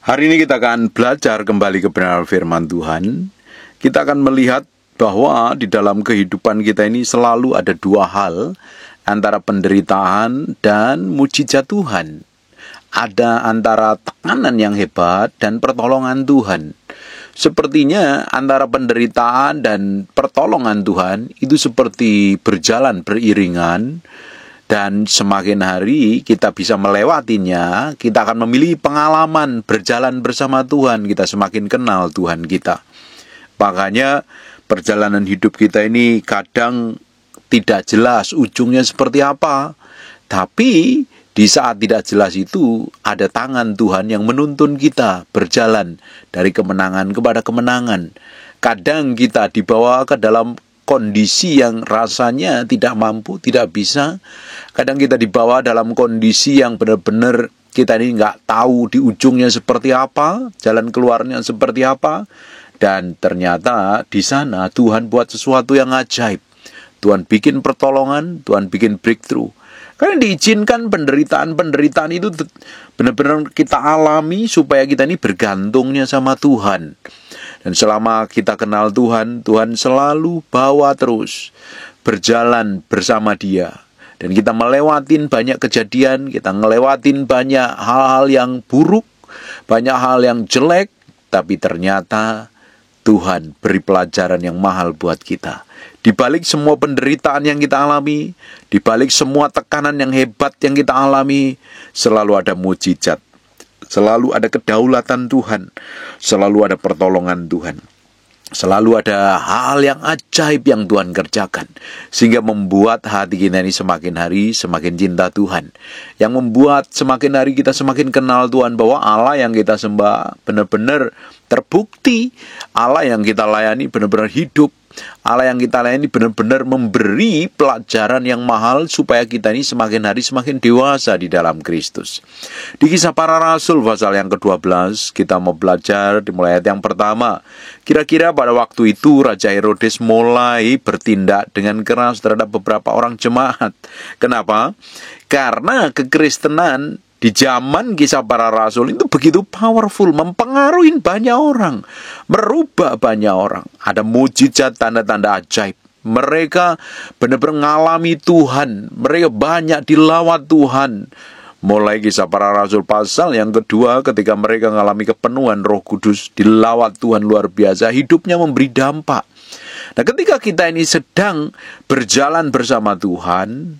Hari ini kita akan belajar kembali kebenaran firman Tuhan. Kita akan melihat bahwa di dalam kehidupan kita ini selalu ada dua hal, antara penderitaan dan mujizat Tuhan. Ada antara tekanan yang hebat dan pertolongan Tuhan. Sepertinya antara penderitaan dan pertolongan Tuhan itu seperti berjalan beriringan. Dan semakin hari kita bisa melewatinya, kita akan memilih pengalaman berjalan bersama Tuhan. Kita semakin kenal Tuhan kita. Makanya perjalanan hidup kita ini kadang tidak jelas ujungnya seperti apa. Tapi di saat tidak jelas itu ada tangan Tuhan yang menuntun kita berjalan dari kemenangan kepada kemenangan. Kadang kita dibawa ke dalam kondisi yang rasanya tidak mampu, tidak bisa. Kadang kita dibawa dalam kondisi yang benar-benar kita ini nggak tahu di ujungnya seperti apa, jalan keluarnya seperti apa. Dan ternyata di sana Tuhan buat sesuatu yang ajaib. Tuhan bikin pertolongan, Tuhan bikin breakthrough. Karena diizinkan penderitaan itu benar-benar kita alami supaya kita ini bergantungnya sama Tuhan. Dan selama kita kenal Tuhan, Tuhan selalu bawa terus, berjalan bersama Dia. Dan kita melewatin banyak kejadian, kita ngelewatin banyak hal-hal yang buruk, banyak hal yang jelek, tapi ternyata Tuhan beri pelajaran yang mahal buat kita. Di balik semua penderitaan yang kita alami, di balik semua tekanan yang hebat yang kita alami, selalu ada mujizat. Selalu ada kedaulatan Tuhan, selalu ada pertolongan Tuhan, selalu ada hal yang ajaib yang Tuhan kerjakan, sehingga membuat hati kita ini semakin hari semakin cinta Tuhan, yang membuat semakin hari kita semakin kenal Tuhan, bahwa Allah yang kita sembah benar-benar terbukti, Allah yang kita layani benar-benar hidup, Allah yang kita layani benar-benar memberi pelajaran yang mahal supaya kita ini semakin hari semakin dewasa di dalam Kristus. Di Kisah Para Rasul pasal yang ke-12 kita mau belajar dimulai ayat yang pertama. Kira-kira pada waktu itu Raja Herodes mulai bertindak dengan keras terhadap beberapa orang jemaat. Kenapa? Karena kekristenan di zaman Kisah Para Rasul itu begitu powerful, mempengaruhi banyak orang, merubah banyak orang. Ada mujizat, tanda-tanda ajaib. Mereka benar-benar mengalami Tuhan, mereka banyak dilawat Tuhan. Mulai Kisah Para Rasul pasal yang kedua, ketika mereka mengalami kepenuhan Roh Kudus, dilawat Tuhan luar biasa, hidupnya memberi dampak. Nah, ketika kita ini sedang berjalan bersama Tuhan,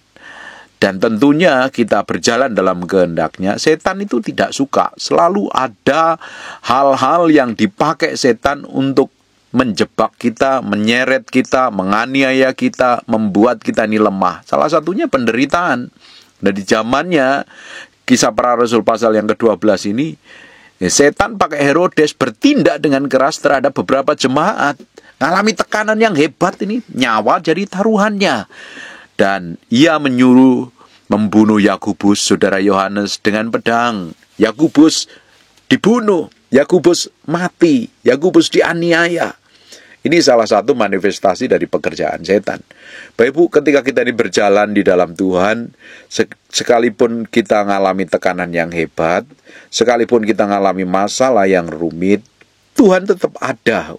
dan tentunya kita berjalan dalam kehendaknya, setan itu tidak suka. Selalu ada hal-hal yang dipakai setan untuk menjebak kita, menyeret kita, menganiaya kita, membuat kita ini lemah. Salah satunya penderitaan. Dan di zamannya Kisah Para Rasul pasal yang ke-12 ini, setan pakai Herodes bertindak dengan keras terhadap beberapa jemaat. Ngalami tekanan yang hebat ini, nyawa jadi taruhannya. Dan ia menyuruh membunuh Yakobus, saudara Yohanes, dengan pedang. Yakobus dibunuh, Yakobus mati, Yakobus dianiaya. Ini salah satu manifestasi dari pekerjaan setan. Bapak Ibu, ketika kita ini berjalan di dalam Tuhan, sekalipun kita mengalami tekanan yang hebat, sekalipun kita mengalami masalah yang rumit, Tuhan tetap ada.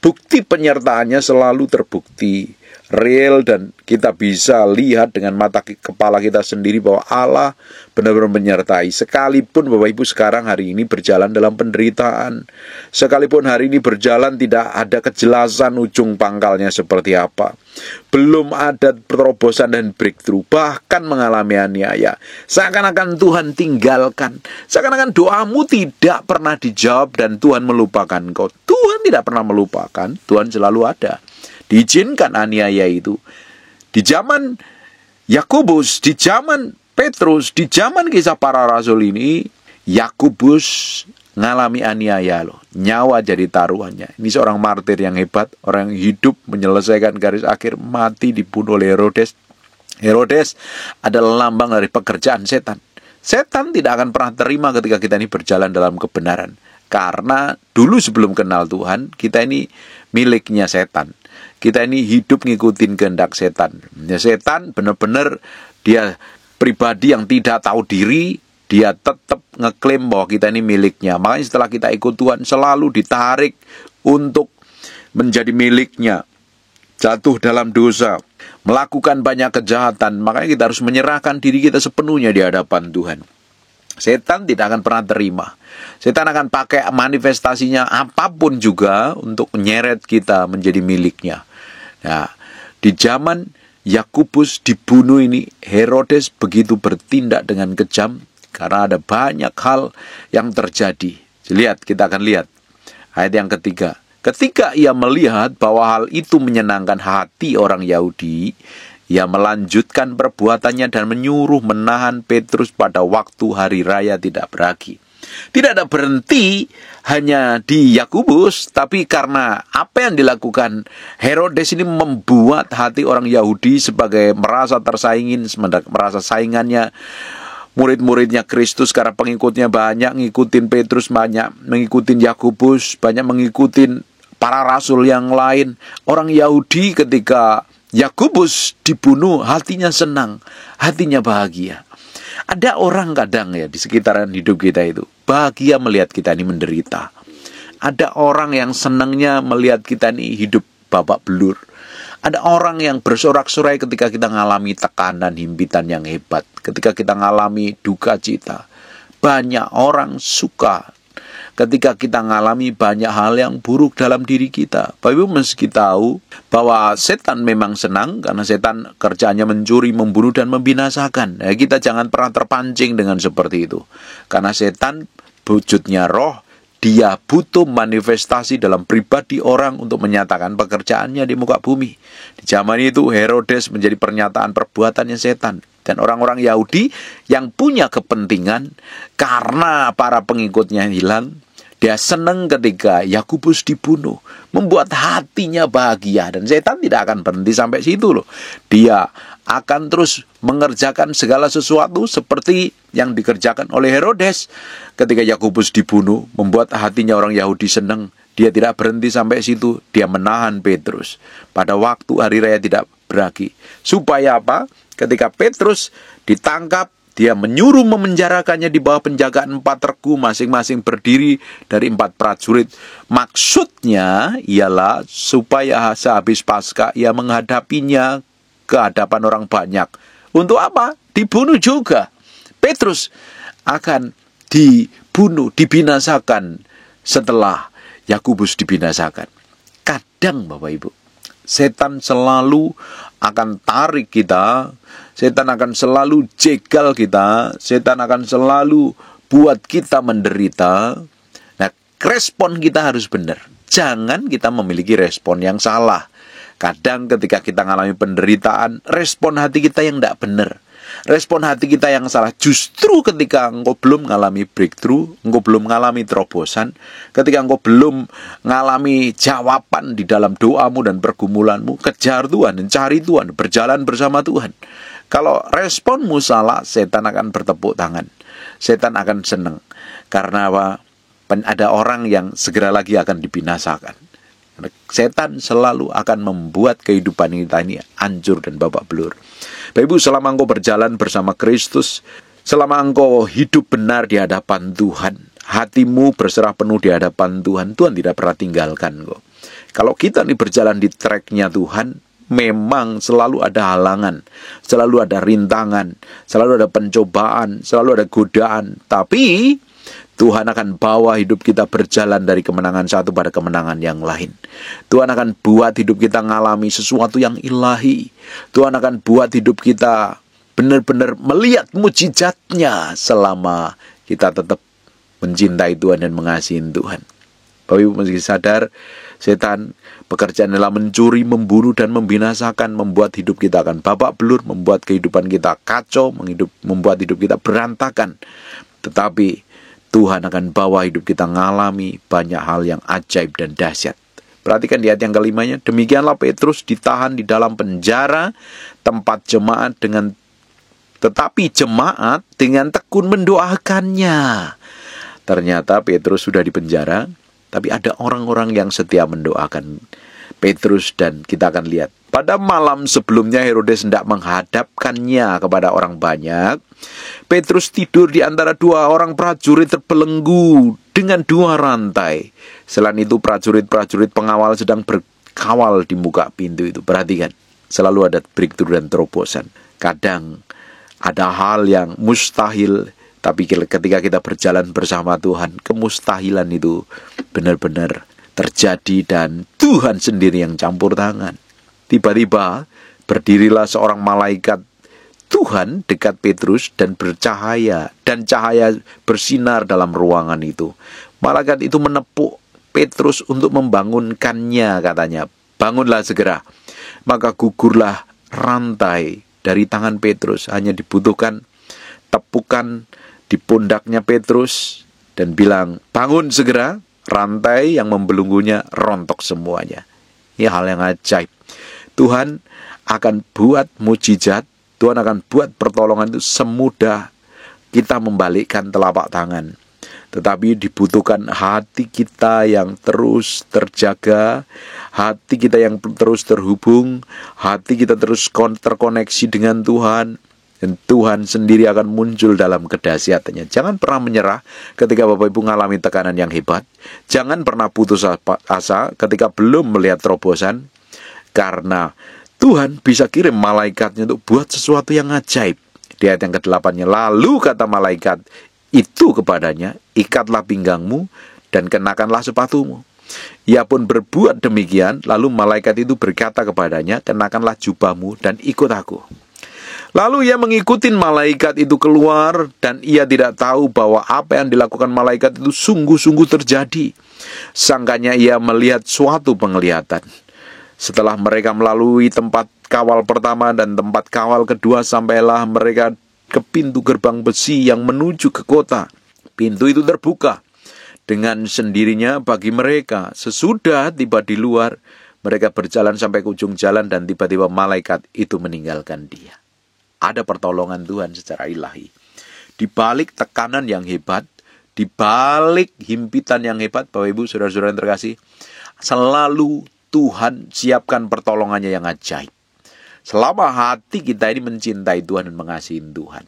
Bukti penyertaannya selalu terbukti, real, dan kita bisa lihat dengan mata kepala kita sendiri bahwa Allah benar-benar menyertai. Sekalipun Bapak Ibu sekarang hari ini berjalan dalam penderitaan, sekalipun hari ini berjalan tidak ada kejelasan ujung pangkalnya seperti apa, belum ada terobosan dan breakthrough, bahkan mengalami aniaya, seakan-akan Tuhan tinggalkan, seakan-akan doamu tidak pernah dijawab dan Tuhan melupakan kau. Tuhan tidak pernah melupakan, Tuhan selalu ada. Diizinkan aniaya itu. Di zaman Yakobus, di zaman Petrus, di zaman Kisah Para Rasul ini, Yakobus ngalami aniaya loh. Nyawa jadi taruhannya. Ini seorang martir yang hebat, orang yang hidup menyelesaikan garis akhir, mati dibunuh oleh Herodes. Herodes adalah lambang dari pekerjaan setan. Setan tidak akan pernah terima ketika kita ini berjalan dalam kebenaran. Karena dulu sebelum kenal Tuhan, kita ini miliknya setan. Kita ini hidup ngikutin kehendak setan. Ya, setan benar-benar dia pribadi yang tidak tahu diri, dia tetap ngeklaim bahwa kita ini miliknya. Makanya setelah kita ikut Tuhan selalu ditarik untuk menjadi miliknya. Jatuh dalam dosa, melakukan banyak kejahatan. Makanya kita harus menyerahkan diri kita sepenuhnya di hadapan Tuhan. Setan tidak akan pernah terima. Setan akan pakai manifestasinya apapun juga untuk menyeret kita menjadi miliknya. Nah, di zaman Yakobus dibunuh ini, Herodes begitu bertindak dengan kejam karena ada banyak hal yang terjadi. Kita akan lihat ayat yang ketiga. Ketika ia melihat bahwa hal itu menyenangkan hati orang Yahudi, ia melanjutkan perbuatannya dan menyuruh menahan Petrus pada waktu hari raya tidak beragi. Tidak ada berhenti hanya di Yakobus, tapi karena apa yang dilakukan Herodes ini membuat hati orang Yahudi sebagai merasa tersaingin, merasa saingannya murid-muridnya Kristus karena pengikutnya banyak, ngikutin Petrus banyak, mengikutin Yakobus banyak, mengikutin para rasul yang lain. Orang Yahudi ketika Yakobus dibunuh, hatinya senang, hatinya bahagia. Ada orang kadang ya di sekitaran hidup kita itu bahagia melihat kita ini menderita. Ada orang yang senangnya melihat kita ini hidup babak belur. Ada orang yang bersorak-sorai ketika kita mengalami tekanan, himpitan yang hebat. Ketika kita mengalami duka cita. Banyak orang suka ketika kita mengalami banyak hal yang buruk dalam diri kita. Bapak Ibu meski tahu bahwa setan memang senang karena setan kerjanya mencuri, membunuh, dan membinasakan. Ya, kita jangan pernah terpancing dengan seperti itu. Karena setan wujudnya roh, dia butuh manifestasi dalam pribadi orang untuk menyatakan pekerjaannya di muka bumi. Di zaman itu Herodes menjadi pernyataan perbuatannya setan. Dan orang-orang Yahudi yang punya kepentingan karena para pengikutnya hilang, dia senang ketika Yakobus dibunuh, membuat hatinya bahagia. Dan setan tidak akan berhenti sampai situ loh. Dia akan terus mengerjakan segala sesuatu seperti yang dikerjakan oleh Herodes. Ketika Yakobus dibunuh, membuat hatinya orang Yahudi senang. Dia tidak berhenti sampai situ. Dia menahan Petrus pada waktu hari raya tidak beragi. Supaya apa? Ketika Petrus ditangkap, dia menyuruh memenjarakannya di bawah penjagaan 4 regu, masing-masing berdiri dari 4 prajurit. Maksudnya ialah supaya sehabis Paskah ia menghadapinya ke hadapan orang banyak. Untuk apa? Dibunuh juga. Petrus akan dibunuh, dibinasakan setelah Yakobus dibinasakan. Kadang Bapak Ibu, setan selalu akan tarik kita, setan akan selalu jegal kita, setan akan selalu buat kita menderita. Nah, respon kita harus benar. Jangan kita memiliki respon yang salah. Kadang ketika kita mengalami penderitaan, respon hati kita yang tidak benar. Respon hati kita yang salah justru ketika engkau belum mengalami breakthrough, engkau belum mengalami terobosan, ketika engkau belum mengalami jawaban di dalam doamu dan pergumulanmu, kejar Tuhan dan cari Tuhan, berjalan bersama Tuhan. Kalau responmu salah, setan akan bertepuk tangan. Setan akan senang. Karena apa? Ada orang yang segera lagi akan dibinasakan. Setan selalu akan membuat kehidupan kita ini hancur dan babak belur. Bapak Ibu, selama engkau berjalan bersama Kristus, selama engkau hidup benar di hadapan Tuhan, hatimu berserah penuh di hadapan Tuhan, Tuhan tidak pernah tinggalkan kau. Kalau kita ini berjalan di tracknya Tuhan, memang selalu ada halangan, selalu ada rintangan, selalu ada pencobaan, selalu ada godaan. Tapi Tuhan akan bawa hidup kita berjalan dari kemenangan satu pada kemenangan yang lain. Tuhan akan buat hidup kita mengalami sesuatu yang ilahi. Tuhan akan buat hidup kita benar-benar melihat mujizatnya selama kita tetap mencintai Tuhan dan mengasihi Tuhan. Bapak Ibu mesti sadar, setan pekerjaan adalah mencuri, membunuh, dan membinasakan, membuat hidup kita akan babak belur, membuat kehidupan kita kacau, membuat hidup kita berantakan. Tetapi Tuhan akan bawa hidup kita mengalami banyak hal yang ajaib dan dahsyat. Perhatikan di ayat yang kelimanya, demikianlah Petrus ditahan di dalam penjara tempat jemaat tetapi jemaat dengan tekun mendoakannya. Ternyata Petrus sudah di penjara, tapi ada orang-orang yang setia mendoakan Petrus, dan kita akan lihat. Pada malam sebelumnya Herodes hendak menghadapkannya kepada orang banyak. Petrus tidur di antara dua orang prajurit terbelenggu dengan dua rantai. Selain itu prajurit-prajurit pengawal sedang berkawal di muka pintu itu. Perhatikan, selalu ada breakthrough dan terobosan. Kadang ada hal yang mustahil, tapi ketika kita berjalan bersama Tuhan, kemustahilan itu benar-benar terjadi dan Tuhan sendiri yang campur tangan. Tiba-tiba berdirilah seorang malaikat Tuhan dekat Petrus dan bercahaya, dan cahaya bersinar dalam ruangan itu. Malaikat itu menepuk Petrus untuk membangunkannya, katanya, "Bangunlah segera." Maka gugurlah rantai dari tangan Petrus. Hanya dibutuhkan tepukan di pundaknya Petrus dan bilang, "Bangun segera." Rantai yang membelenggunya rontok semuanya. Ini hal yang ajaib. Tuhan akan buat mujizat, Tuhan akan buat pertolongan itu semudah kita membalikkan telapak tangan. Tetapi dibutuhkan hati kita yang terus terjaga, hati kita yang terus terhubung, hati kita terus terkoneksi dengan Tuhan. Dan Tuhan sendiri akan muncul dalam kedahsyatannya. Jangan pernah menyerah ketika Bapak Ibu mengalami tekanan yang hebat. Jangan pernah putus asa ketika belum melihat terobosan. Karena Tuhan bisa kirim malaikatnya untuk buat sesuatu yang ajaib. Di ayat yang ke-8-nya, lalu kata malaikat itu kepadanya, "Ikatlah pinggangmu dan kenakanlah sepatumu." Ia pun berbuat demikian. Lalu malaikat itu berkata kepadanya, "Kenakanlah jubahmu dan ikut aku." Lalu ia mengikuti malaikat itu keluar, dan ia tidak tahu bahwa apa yang dilakukan malaikat itu sungguh-sungguh terjadi. Sangkanya ia melihat suatu penglihatan. Setelah mereka melalui tempat kawal pertama dan tempat kawal kedua, sampailah mereka ke pintu gerbang besi yang menuju ke kota. Pintu itu terbuka dengan sendirinya bagi mereka. Sesudah tiba di luar, mereka berjalan sampai ke ujung jalan, dan tiba-tiba malaikat itu meninggalkan dia. Ada pertolongan Tuhan secara ilahi. Di balik tekanan yang hebat, di balik himpitan yang hebat, Bapak Ibu, saudara-saudara yang terkasih, selalu Tuhan siapkan pertolongannya yang ajaib. Selama hati kita ini mencintai Tuhan dan mengasihi Tuhan,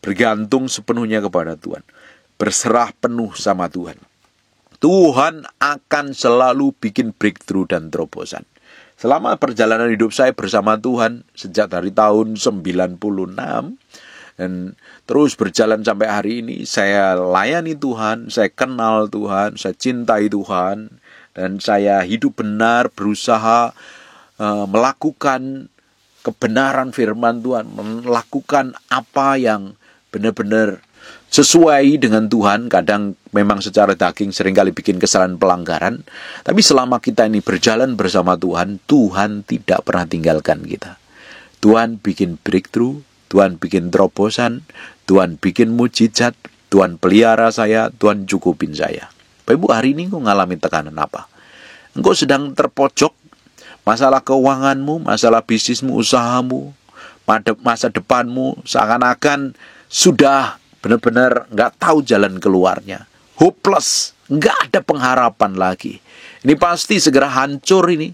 bergantung sepenuhnya kepada Tuhan, berserah penuh sama Tuhan, Tuhan akan selalu bikin breakthrough dan terobosan. Selama perjalanan hidup saya bersama Tuhan sejak dari tahun 96 dan terus berjalan sampai hari ini, saya layani Tuhan, saya kenal Tuhan, saya cintai Tuhan, dan saya hidup benar, berusaha melakukan kebenaran firman Tuhan, melakukan apa yang benar-benar sesuai dengan Tuhan. Kadang memang secara daging seringkali bikin kesalahan pelanggaran, tapi selama kita ini berjalan bersama Tuhan, Tuhan tidak pernah tinggalkan kita. Tuhan bikin breakthrough, Tuhan bikin terobosan, Tuhan bikin mujizat, Tuhan pelihara saya, Tuhan cukupin saya. Bapak Ibu, hari ini engkau ngalami tekanan apa? Engkau sedang terpojok, masalah keuanganmu, masalah bisnismu, usahamu, masa depanmu, seakan-akan sudah benar-benar nggak tahu jalan keluarnya, hopeless, nggak ada pengharapan lagi. Ini pasti segera hancur ini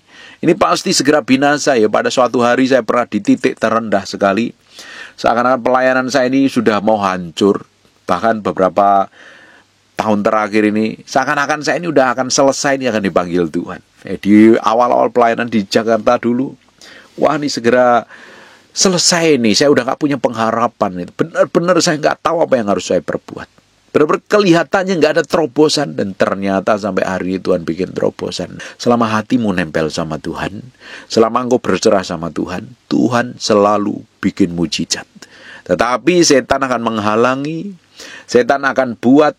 pasti segera binasa ya. Pada suatu hari saya pernah di titik terendah sekali, seakan-akan pelayanan saya ini sudah mau hancur. Bahkan beberapa tahun terakhir ini, seakan-akan saya ini udah akan selesai, ini akan dipanggil Tuhan. Di awal-awal pelayanan di Jakarta dulu, wah ini segera selesai nih, saya udah gak punya pengharapan. Benar-benar saya gak tahu apa yang harus saya perbuat. Benar-benar kelihatannya gak ada terobosan, dan ternyata sampai hari ini Tuhan bikin terobosan. Selama hatimu nempel sama Tuhan, selama engkau berserah sama Tuhan, Tuhan selalu bikin mujizat. Tetapi setan akan menghalangi, setan akan buat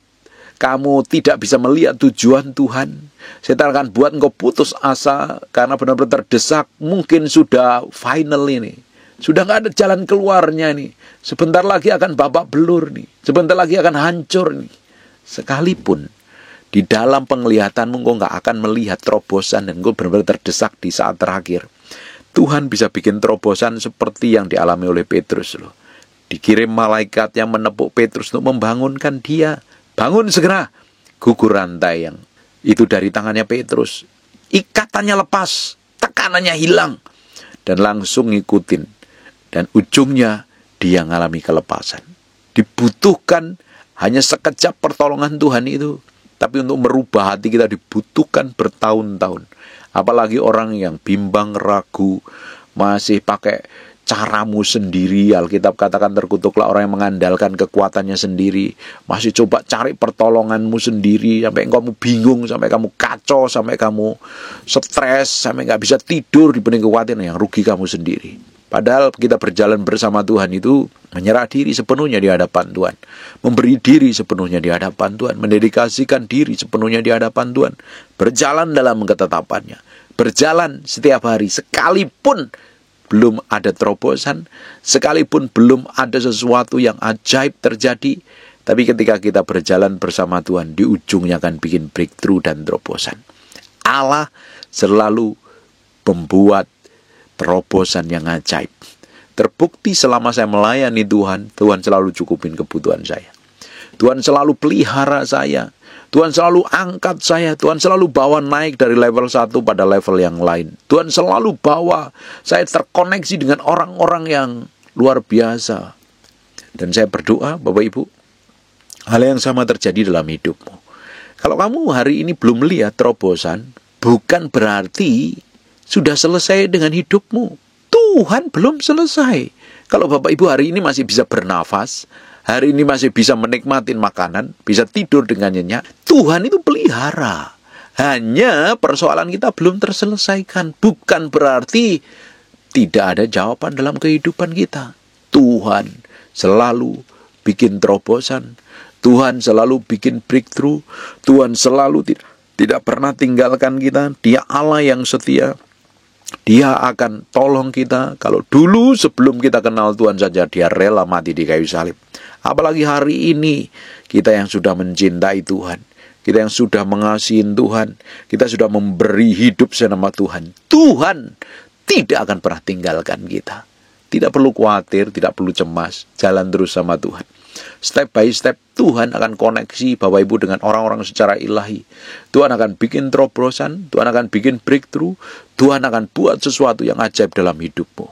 kamu tidak bisa melihat tujuan Tuhan. Setan akan buat engkau putus asa karena benar-benar terdesak. Mungkin sudah final ini, sudah gak ada jalan keluarnya nih. Sebentar lagi akan babak belur nih. Sebentar lagi akan hancur nih. Sekalipun di dalam penglihatanmu engkau gak akan melihat terobosan, dan engkau benar-benar terdesak di saat terakhir, Tuhan bisa bikin terobosan seperti yang dialami oleh Petrus loh. Dikirim malaikat yang menepuk Petrus untuk membangunkan dia. Bangun segera. Gugur rantai yang itu dari tangannya Petrus. Ikatannya lepas. tekanannya hilang. Dan langsung ngikutin. Dan ujungnya dia ngalami kelepasan. Dibutuhkan hanya sekejap pertolongan Tuhan itu. Tapi untuk merubah hati kita dibutuhkan bertahun-tahun. Apalagi orang yang bimbang, ragu, masih pakai caramu sendiri. Alkitab katakan terkutuklah orang yang mengandalkan kekuatannya sendiri. Masih coba cari pertolonganmu sendiri. Sampai kamu bingung, sampai kamu kacau, sampai kamu stres, sampai gak bisa tidur dibanding kekuatan yang rugi kamu sendiri. Padahal kita berjalan bersama Tuhan itu menyerah diri sepenuhnya di hadapan Tuhan. Memberi diri sepenuhnya di hadapan Tuhan. Mendedikasikan diri sepenuhnya di hadapan Tuhan. Berjalan dalam ketetapannya. Berjalan setiap hari. Sekalipun belum ada terobosan. Sekalipun belum ada sesuatu yang ajaib terjadi. Tapi ketika kita berjalan bersama Tuhan, di ujungnya akan bikin breakthrough dan terobosan. Allah selalu membuat terobosan yang ajaib. Terbukti selama saya melayani Tuhan, Tuhan selalu cukupin kebutuhan saya. Tuhan selalu pelihara saya. Tuhan selalu angkat saya. Tuhan selalu bawa naik dari level satu pada level yang lain. Tuhan selalu bawa saya terkoneksi dengan orang-orang yang luar biasa. Dan saya berdoa, Bapak Ibu, hal yang sama terjadi dalam hidupmu. Kalau kamu hari ini belum melihat terobosan, bukan berarti sudah selesai dengan hidupmu. Tuhan belum selesai. Kalau Bapak Ibu hari ini masih bisa bernafas, hari ini masih bisa menikmati makanan, bisa tidur dengan nyenyak, Tuhan itu pelihara. Hanya persoalan kita belum terselesaikan. Bukan berarti tidak ada jawaban dalam kehidupan kita. Tuhan selalu bikin terobosan. Tuhan selalu bikin breakthrough. Tuhan selalu tidak pernah tinggalkan kita. Dia Allah yang setia. Dia akan tolong kita. Kalau dulu sebelum kita kenal Tuhan saja dia rela mati di kayu salib. Apalagi hari ini kita yang sudah mencintai Tuhan, kita yang sudah mengasihi Tuhan, kita sudah memberi hidup senama Tuhan. Tuhan tidak akan pernah tinggalkan kita. Tidak perlu khawatir, tidak perlu cemas. Jalan terus sama Tuhan. Step by step Tuhan akan koneksi Bapak Ibu dengan orang-orang secara ilahi. Tuhan akan bikin terobosan, Tuhan akan bikin breakthrough, Tuhan akan buat sesuatu yang ajaib dalam hidupmu.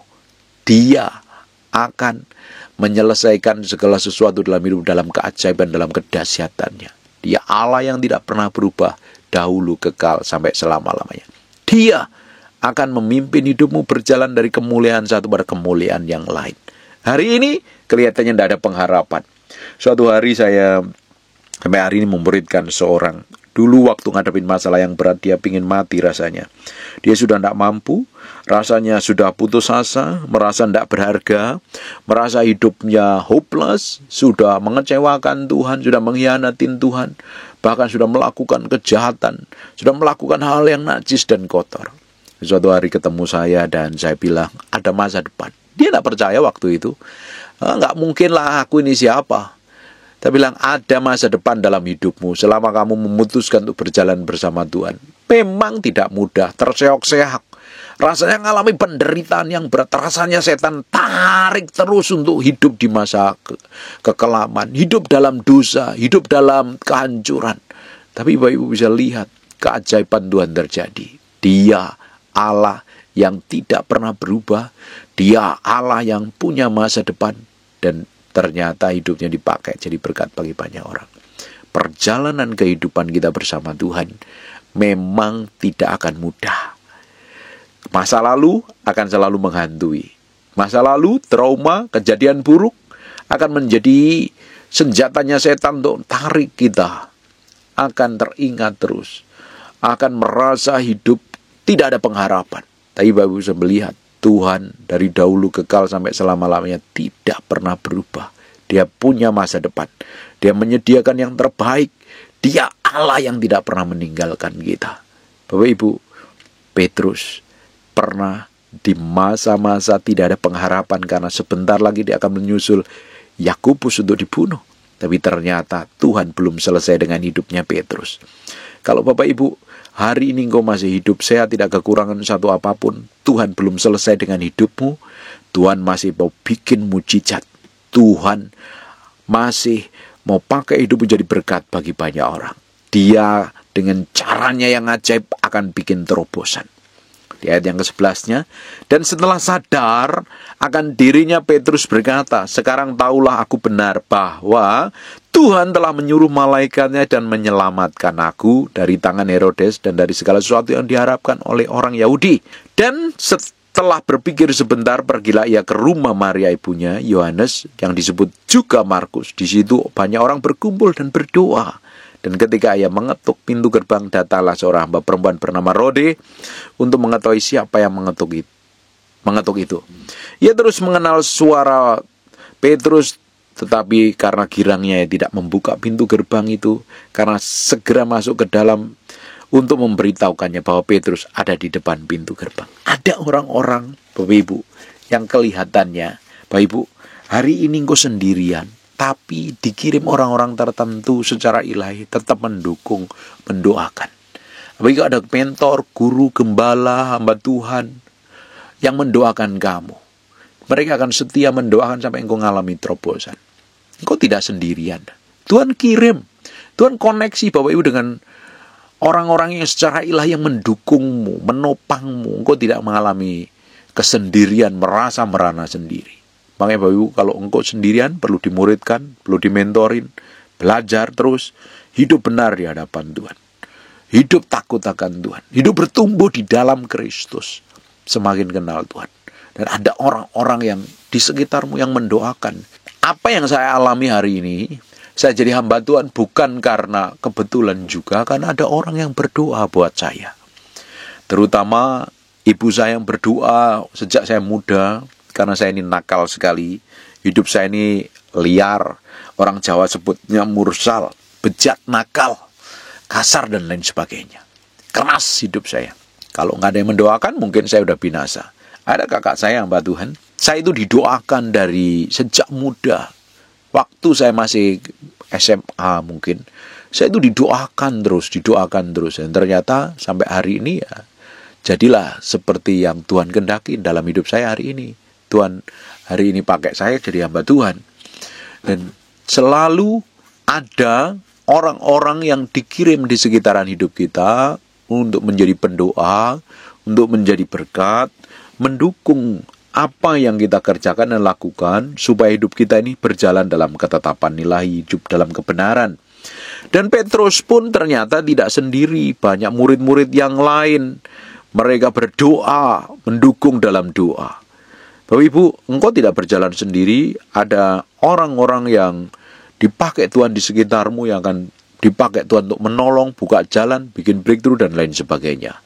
Dia akan menyelesaikan segala sesuatu dalam hidup dalam keajaiban, dalam kedahsyatannya. Dia Allah yang tidak pernah berubah, dahulu kekal sampai selama-lamanya. Dia akan memimpin hidupmu berjalan dari kemuliaan satu pada kemuliaan yang lain. Hari ini kelihatannya tidak ada pengharapan. Suatu hari saya sampai hari ini memuridkan seorang. Dulu waktu ngadepin masalah yang berat, dia pingin mati rasanya. Dia sudah tidak mampu, rasanya sudah putus asa, merasa tidak berharga, merasa hidupnya hopeless, sudah mengecewakan Tuhan, sudah mengkhianatin Tuhan, bahkan sudah melakukan kejahatan, sudah melakukan hal yang najis dan kotor. Suatu hari ketemu saya dan saya bilang, ada masa depan. Dia tidak percaya waktu itu. Nggak mungkin lah aku ini siapa. Tapi bilang ada masa depan dalam hidupmu selama kamu memutuskan untuk berjalan bersama Tuhan. Memang tidak mudah, terseok-seok. Rasanya mengalami penderitaan yang berat. Rasanya setan tarik terus untuk hidup di masa kekelaman. Hidup dalam dosa, hidup dalam kehancuran. Tapi Bapak Ibu bisa lihat keajaiban Tuhan terjadi. Dia Allah yang tidak pernah berubah. Dia Allah yang punya masa depan. Dan ternyata hidupnya dipakai jadi berkat bagi banyak orang. Perjalanan kehidupan kita bersama Tuhan memang tidak akan mudah. Masa lalu akan selalu menghantui. Masa lalu, trauma, kejadian buruk akan menjadi senjatanya setan untuk tarik kita. Akan teringat terus. Akan merasa hidup tidak ada pengharapan. Tapi Bapak Ibu bisa melihat Tuhan dari dahulu kekal sampai selama-lamanya tidak pernah berubah. Dia punya masa depan. Dia menyediakan yang terbaik. Dia Allah yang tidak pernah meninggalkan kita. Bapak Ibu, Petrus pernah di masa-masa tidak ada pengharapan karena sebentar lagi dia akan menyusul Yakobus untuk dibunuh. Tapi ternyata Tuhan belum selesai dengan hidupnya Petrus. Kalau Bapak Ibu hari ini engkau masih hidup sehat, tidak kekurangan satu apapun, Tuhan belum selesai dengan hidupmu. Tuhan masih mau bikin mujizat. Tuhan masih mau pakai hidupmu jadi berkat bagi banyak orang. Dia dengan caranya yang ajaib akan bikin terobosan. Di ayat yang ke-11-nya, dan setelah sadar akan dirinya, Petrus berkata, sekarang tahulah aku benar bahwa Tuhan telah menyuruh malaikatnya dan menyelamatkan aku dari tangan Herodes dan dari segala sesuatu yang diharapkan oleh orang Yahudi. Dan setelah berpikir sebentar, pergilah ia ke rumah Maria ibunya, Yohanes, yang disebut juga Markus. Di situ banyak orang berkumpul dan berdoa. Dan ketika ia mengetuk pintu gerbang, datanglah seorang hamba perempuan bernama Rode untuk mengetahui siapa yang mengetuk itu. Ia terus mengenal suara Petrus, tetapi karena girangnya ia tidak membuka pintu gerbang itu, karena segera masuk ke dalam untuk memberitahukannya bahwa Petrus ada di depan pintu gerbang. Ada orang-orang, Bapak Ibu, yang kelihatannya, Bapak Ibu, hari ini engkau sendirian, tapi dikirim orang-orang tertentu secara ilahi tetap mendukung, mendoakan. Apalagi ada mentor, guru, gembala, hamba Tuhan yang mendoakan kamu. Mereka akan setia mendoakan sampai engkau mengalami terobosan. Engkau tidak sendirian. Tuhan kirim, Tuhan koneksi Bapak Ibu dengan orang-orang yang secara ilahi yang mendukungmu, menopangmu. Engkau tidak mengalami kesendirian, merasa merana sendiri. Makanya Bapak Ibu, kalau engkau sendirian perlu dimuridkan, perlu dimentorin, belajar terus, hidup benar di hadapan Tuhan. Hidup takut akan Tuhan, hidup bertumbuh di dalam Kristus, semakin kenal Tuhan. Dan ada orang-orang yang di sekitarmu yang mendoakan. Apa yang saya alami hari ini, saya jadi hamba Tuhan bukan karena kebetulan juga, karena ada orang yang berdoa buat saya. Terutama ibu saya yang berdoa sejak saya muda. Karena saya ini nakal sekali, hidup saya ini liar, orang Jawa sebutnya mursal, bejat, nakal, kasar dan lain sebagainya. Keras hidup saya. Kalau nggak ada yang mendoakan, mungkin saya udah binasa. Ada kakak saya yang Mbak Tuhan, saya itu didoakan dari sejak muda. Waktu saya masih SMA mungkin, saya itu didoakan terus. Dan ternyata sampai hari ini ya, jadilah seperti yang Tuhan kehendaki dalam hidup saya hari ini. Tuhan hari ini pakai saya jadi hamba Tuhan. Dan selalu ada orang-orang yang dikirim di sekitaran hidup kita untuk menjadi pendoa, untuk menjadi berkat, mendukung apa yang kita kerjakan dan lakukan supaya hidup kita ini berjalan dalam ketetapan ilahi, hidup dalam kebenaran. Dan Petrus pun ternyata tidak sendiri, banyak murid-murid yang lain. Mereka berdoa, mendukung dalam doa. Bapak Ibu, engkau tidak berjalan sendiri, ada orang-orang yang dipakai Tuhan di sekitarmu yang akan dipakai Tuhan untuk menolong, buka jalan, bikin breakthrough dan lain sebagainya.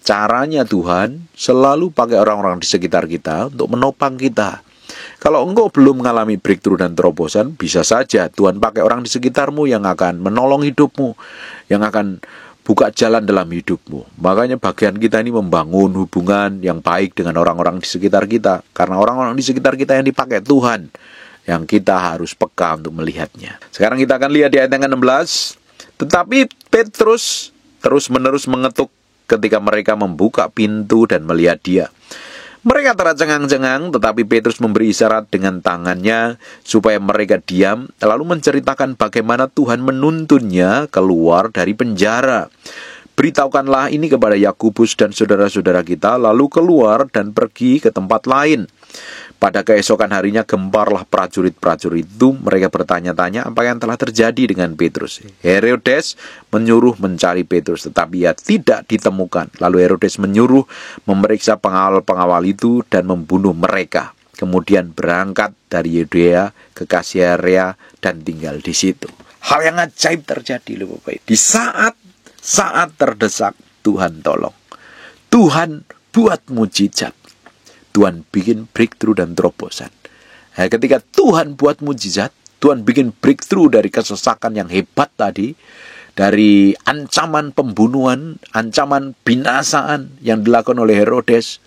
Caranya Tuhan selalu pakai orang-orang di sekitar kita untuk menopang kita. Kalau engkau belum mengalami breakthrough dan terobosan, bisa saja Tuhan pakai orang di sekitarmu yang akan menolong hidupmu, yang akan buka jalan dalam hidupmu. Makanya bagian kita ini membangun hubungan yang baik dengan orang-orang di sekitar kita. Karena orang-orang di sekitar kita yang dipakai Tuhan, yang kita harus peka untuk melihatnya. Sekarang kita akan lihat di ayat yang ke-16. Tetapi Petrus terus-menerus mengetuk ketika mereka membuka pintu dan melihat dia. Mereka tercengang-cengang, tetapi Petrus memberi isyarat dengan tangannya supaya mereka diam, lalu menceritakan bagaimana Tuhan menuntunnya keluar dari penjara. Beritahukanlah ini kepada Yakobus dan saudara-saudara kita, lalu keluar dan pergi ke tempat lain. Pada keesokan harinya gemparlah prajurit-prajurit itu. Mereka bertanya-tanya apa yang telah terjadi dengan Petrus. Herodes menyuruh mencari Petrus, tetapi ia tidak ditemukan. Lalu Herodes menyuruh memeriksa pengawal-pengawal itu dan membunuh mereka. Kemudian berangkat dari Yudea ke Kaisarea dan tinggal di situ. Hal yang ajaib terjadi loh Bapak. Di saat terdesak, Tuhan tolong. Tuhan buat mujizat. Tuhan bikin breakthrough dan terobosan. Nah, ketika Tuhan buat mujizat, Tuhan bikin breakthrough dari kesesakan yang hebat tadi, dari ancaman pembunuhan, ancaman binasaan yang dilakukan oleh Herodes.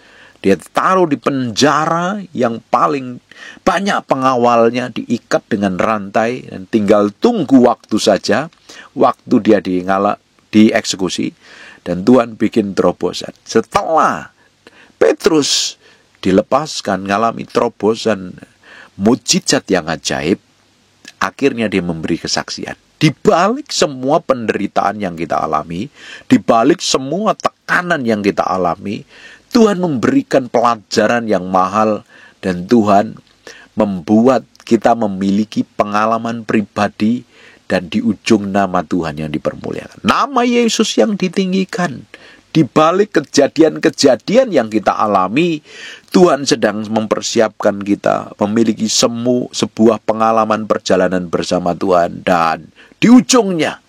Dia taruh di penjara yang paling banyak pengawalnya, diikat dengan rantai dan tinggal tunggu waktu saja, waktu dia dieksekusi, dan Tuhan bikin terobosan. Setelah Petrus dilepaskan, ngalami terobosan, mujizat yang ajaib, akhirnya dia memberi kesaksian. Di balik semua penderitaan yang kita alami, di balik semua tekanan yang kita alami, Tuhan memberikan pelajaran yang mahal, dan Tuhan membuat kita memiliki pengalaman pribadi, dan di ujung nama Tuhan yang dipermuliakan. Nama Yesus yang ditinggikan. Di balik kejadian-kejadian yang kita alami, Tuhan sedang mempersiapkan kita memiliki sebuah pengalaman perjalanan bersama Tuhan. Dan di ujungnya,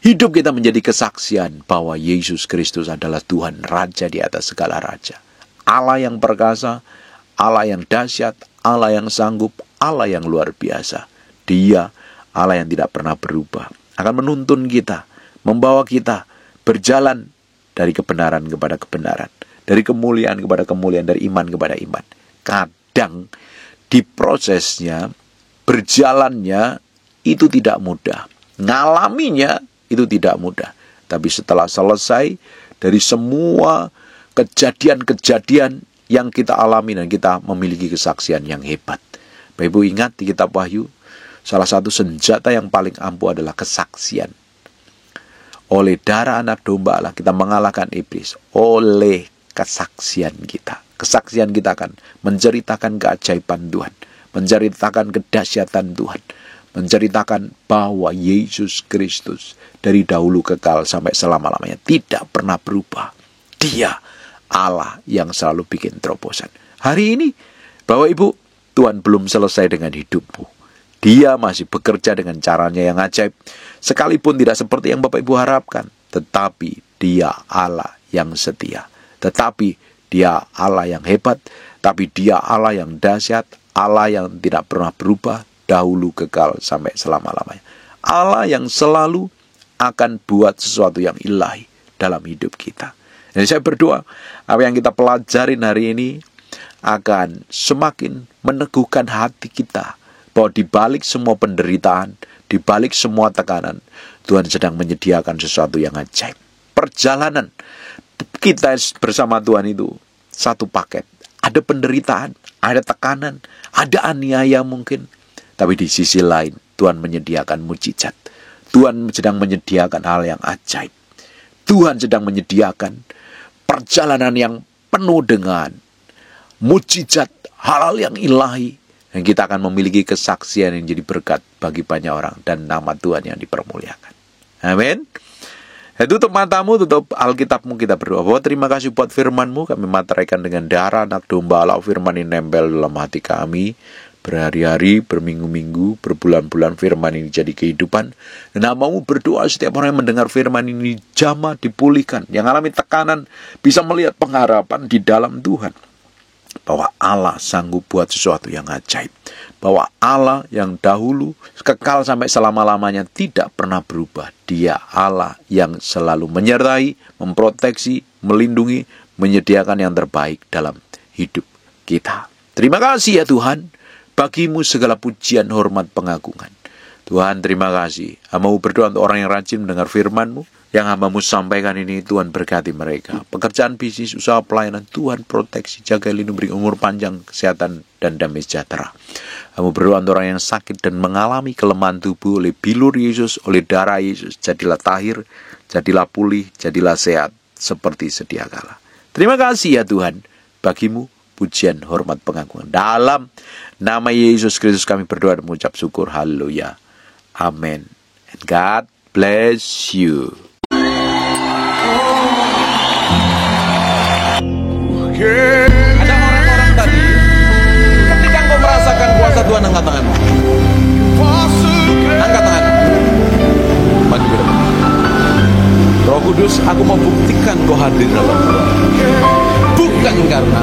hidup kita menjadi kesaksian bahwa Yesus Kristus adalah Tuhan Raja di atas segala raja. Allah yang perkasa, Allah yang dahsyat, Allah yang sanggup, Allah yang luar biasa. Dia Allah yang tidak pernah berubah, akan menuntun kita, membawa kita berjalan dari kebenaran kepada kebenaran, dari kemuliaan kepada kemuliaan, dari iman kepada iman. Kadang di prosesnya, berjalannya itu tidak mudah, ngalaminya itu tidak mudah. Tapi setelah selesai dari semua kejadian-kejadian yang kita alami, dan kita memiliki kesaksian yang hebat. Bapak Ibu ingat di kitab Wahyu, salah satu senjata yang paling ampuh adalah kesaksian. Oleh darah anak domba Allah kita mengalahkan iblis. Oleh kesaksian kita. Kesaksian kita akan menceritakan keajaiban Tuhan, menceritakan kedahsyatan Tuhan, menceritakan bahwa Yesus Kristus dari dahulu kekal sampai selama-lamanya tidak pernah berubah. Dia Allah yang selalu bikin terobosan. Hari ini Bapak Ibu, Tuhan belum selesai dengan hidupmu. Dia masih bekerja dengan caranya yang ajaib, sekalipun tidak seperti yang Bapak Ibu harapkan. Tetapi Dia Allah yang setia. Tetapi Dia Allah yang hebat. Tapi Dia Allah yang dahsyat. Allah yang tidak pernah berubah, dahulu kekal sampai selama-lamanya. Allah yang selalu akan buat sesuatu yang ilahi dalam hidup kita. Jadi saya berdoa, apa yang kita pelajarin hari ini akan semakin meneguhkan hati kita, bahwa di balik semua penderitaan, di balik semua tekanan, Tuhan sedang menyediakan sesuatu yang ajaib. Perjalanan kita bersama Tuhan itu satu paket. Ada penderitaan, ada tekanan, ada aniaya mungkin. Tapi di sisi lain, Tuhan menyediakan mujizat. Tuhan sedang menyediakan hal yang ajaib. Tuhan sedang menyediakan perjalanan yang penuh dengan mujizat, hal-hal yang ilahi. Dan kita akan memiliki kesaksian yang jadi berkat bagi banyak orang, dan nama Tuhan yang dipermuliakan. Amin. Tutup matamu, tutup Alkitabmu, kita berdoa. Bahwa terima kasih buat firman-Mu, kami materaikan dengan darah anak domba Allah. Firman ini nempel dalam hati kami, berhari-hari, berminggu-minggu, berbulan-bulan firman ini jadi kehidupan. Dan namamu berdoa setiap orang yang mendengar firman ini jamah, dipulihkan. Yang alami tekanan bisa melihat pengharapan di dalam Tuhan, bahwa Allah sanggup buat sesuatu yang ajaib. Bahwa Allah yang dahulu kekal sampai selama-lamanya tidak pernah berubah. Dia Allah yang selalu menyertai, memproteksi, melindungi, menyediakan yang terbaik dalam hidup kita. Terima kasih ya Tuhan. Bagimu segala pujian, hormat, pengagungan. Tuhan terima kasih. Hamba-Mu berdoa untuk orang yang rajin mendengar firman-Mu. Yang hamba-Mu sampaikan ini, Tuhan berkati mereka. Pekerjaan, bisnis, usaha, pelayanan, Tuhan proteksi, jaga, lindungi, beri umur panjang, kesehatan, dan damai sejahtera. Hamba berdoa untuk orang yang sakit dan mengalami kelemahan tubuh oleh bilur Yesus, oleh darah Yesus. Jadilah tahir, jadilah pulih, jadilah sehat, seperti sedia kala. Terima kasih ya Tuhan. Bagimu pujian, hormat, pengagungan. Dalam nama Yesus Kristus kami berdoa dan mengucap syukur. Haleluya. Amin. And God bless you. Ada orang-orang tadi, ketika engkau merasakan kuasa Tuhan, angkat tanganmu. Angkat tanganmu. Maju ke depan. Roh Kudus, aku mau buktikan kau hadir dalam Tuhan. Bukan karena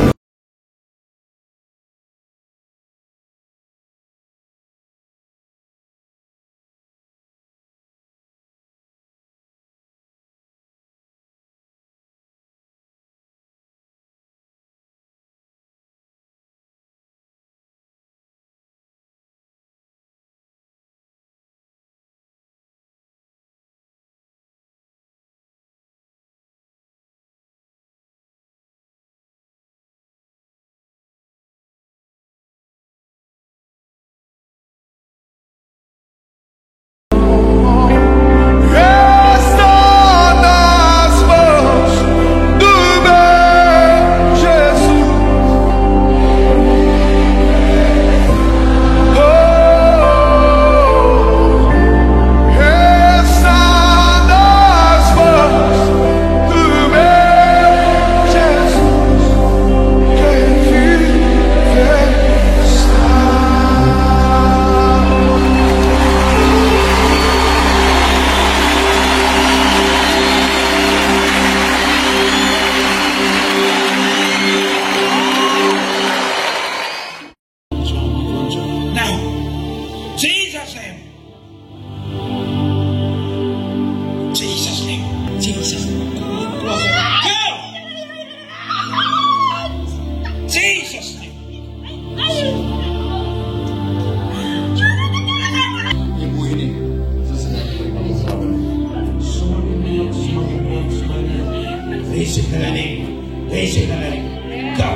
Receive in the name. Receive in the name. Go.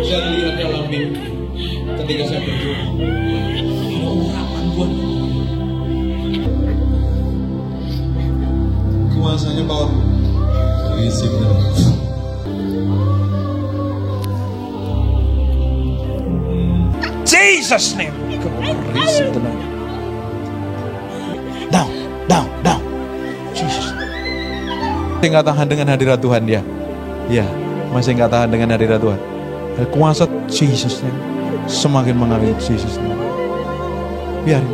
Saya lihat dalam mimpi ketika saya berdoa, ada urapan Tuhan. Kuasanya power. Receive in the name. Jesus name. Receive the name. Down. Jesus. Masih nggak tahan dengan hadirat Tuhan ya? Ya, masih nggak tahan dengan hadirat Tuhan. Kuasa Jesus name semakin mengalir Jesus name. Biarin.